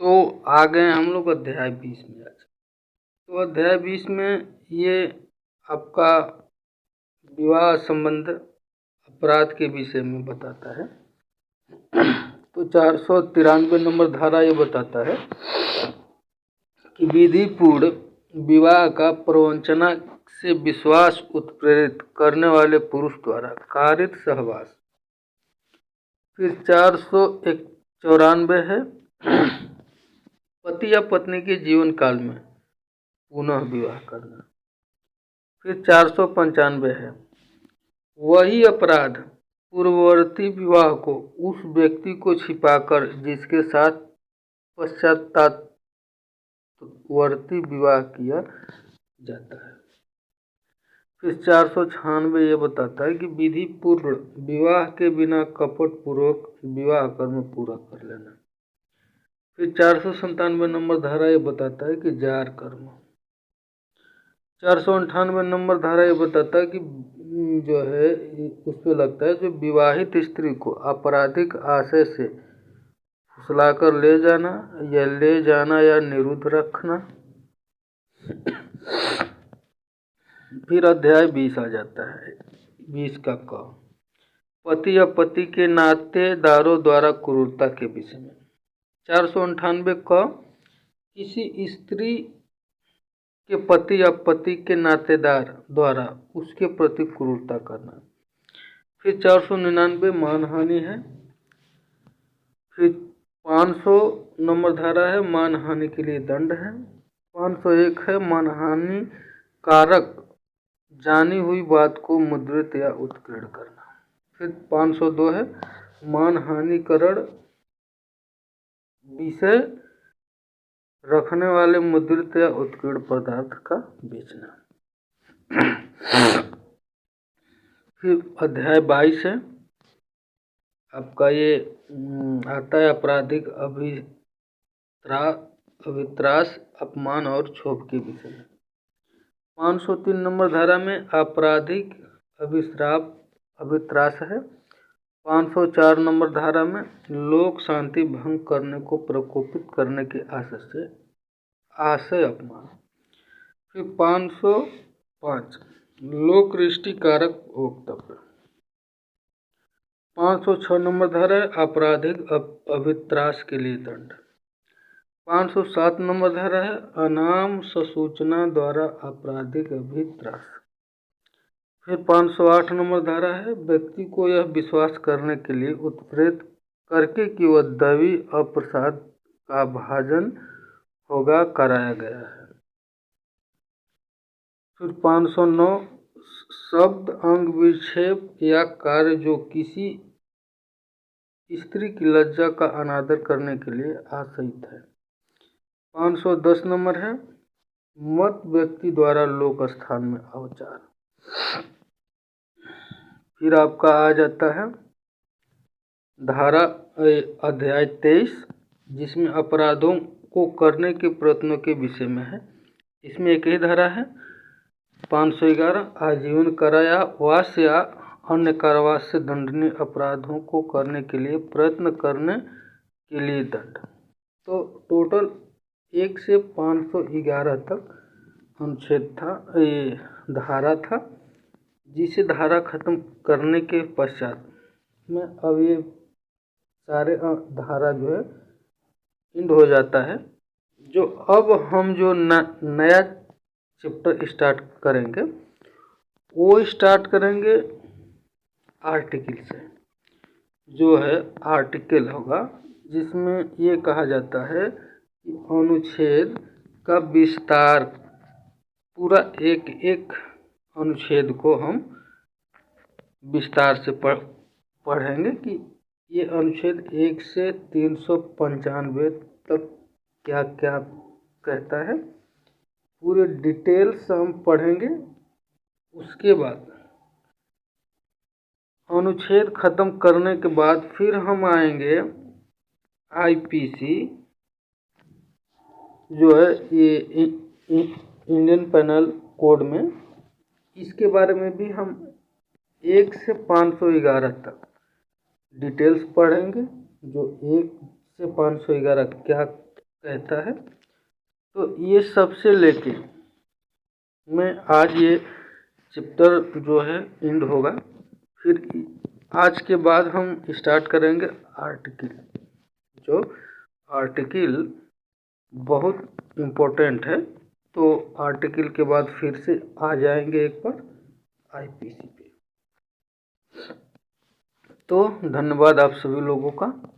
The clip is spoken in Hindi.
तो आ गए हम लोग अध्याय 20 में आज। तो अध्याय 20 में ये आपका विवाह संबंध अपराध के विषय में बताता है। तो 493 नंबर धारा ये बताता है कि विधि पूर्ण विवाह का प्रवंचना से विश्वास उत्प्रेरित करने वाले पुरुष द्वारा कारित सहवास। फिर 494 है पति या पत्नी के जीवन काल में पुनः विवाह करना। फिर 495 है वही अपराध पूर्ववर्ती विवाह को उस व्यक्ति को छिपाकर जिसके साथ पश्चातावर्ती विवाह किया जाता है। फिर 496 ये बताता है कि विधि पूर्ण विवाह के बिना कपट पूर्वक विवाह कर्म पूरा कर लेना। फिर 497 नंबर धारा ये बताता है कि जार कर्म। 498 नंबर धारा ये बताता है कि जो है उस पर लगता है जो विवाहित स्त्री को आपराधिक आशय से फुसलाकर ले जाना या निरुद्ध रखना। फिर अध्याय 20 आ जाता है। 20 का क पति या पति के नातेदारों द्वारा क्रूरता के विषय में। 498 क किसी स्त्री के पति या पति के नातेदार द्वारा उसके प्रति क्रूरता करना। फिर 499 मानहानि है। फिर 500 नंबर धारा है मानहानि के लिए दंड है। 501 है मानहानि कारक जानी हुई बात को मुद्रित या उत्कीर्ण करना। फिर 502 है मानहानिकरण विषय रखने वाले मुद्रित या उत्कीर्ण पदार्थ का बेचना। फिर अध्याय 22 है आपका ये आता है आपराधिक अभित्रास अपमान और क्षोभ के विषय में। 503 नंबर धारा में आपराधिक अभित्रास है। 504 नंबर धारा में लोक शांति भंग करने को प्रकोपित करने के आशय अपमान। फिर 505 लोक दृष्टि कारक वक्तव्य। 506 नंबर धारा है आपराधिक अभित्रास के लिए दंड। 507 नंबर धारा है अनाम ससूचना द्वारा आपराधिक अभित्रास। फिर 508 नंबर धारा है व्यक्ति को यह विश्वास करने के लिए उत्प्रेरित करके कि वह दैवी अप्रसाद का भाजन होगा कराया गया है। फिर 509 शब्द अंग विक्षेप या कार्य जो किसी स्त्री की लज्जा का अनादर करने के लिए आशयित है। 510 नंबर है मत व्यक्ति द्वारा लोक स्थान में अवचार। फिर आपका आ जाता है धारा अध्याय 23 जिसमें अपराधों को करने के प्रयत्नों के विषय में है। इसमें एक ही धारा है 511 आजीवन कारावास या अन्य कारावास से दंडनीय अपराधों को करने के लिए प्रयत्न करने के लिए दंड। तो टोटल 1 से 511 तक अनुच्छेद था, ये धारा था, जिसे धारा खत्म करने के पश्चात में अब ये सारे धारा जो है इंड हो जाता है। जो अब हम जो नया चैप्टर स्टार्ट करेंगे वो स्टार्ट करेंगे आर्टिकल से, जो है आर्टिकल होगा जिसमें ये कहा जाता है कि अनुच्छेद का विस्तार पूरा एक एक अनुच्छेद को हम विस्तार से पढ़ेंगे कि ये अनुच्छेद 1 से 395 तक क्या क्या कहता है, पूरे डिटेल्स हम पढ़ेंगे। उसके बाद अनुच्छेद खत्म करने के बाद फिर हम आएंगे आईपीसी, जो है ये इंडियन पेनल कोड में। इसके बारे में भी हम 1 से 511 तक डिटेल्स पढ़ेंगे। जो 1 से 511 क्या कहता है। तो ये सबसे लेके मैं आज ये चैप्टर जो है एंड होगा। फिर आज के बाद हम स्टार्ट करेंगे आर्टिकल। जो आर्टिकल बहुत इम्पोर्टेंट है। तो आर्टिकल के बाद फिर से आ जाएंगे एक बार आईपीसी पे। तो धन्यवाद आप सभी लोगों का।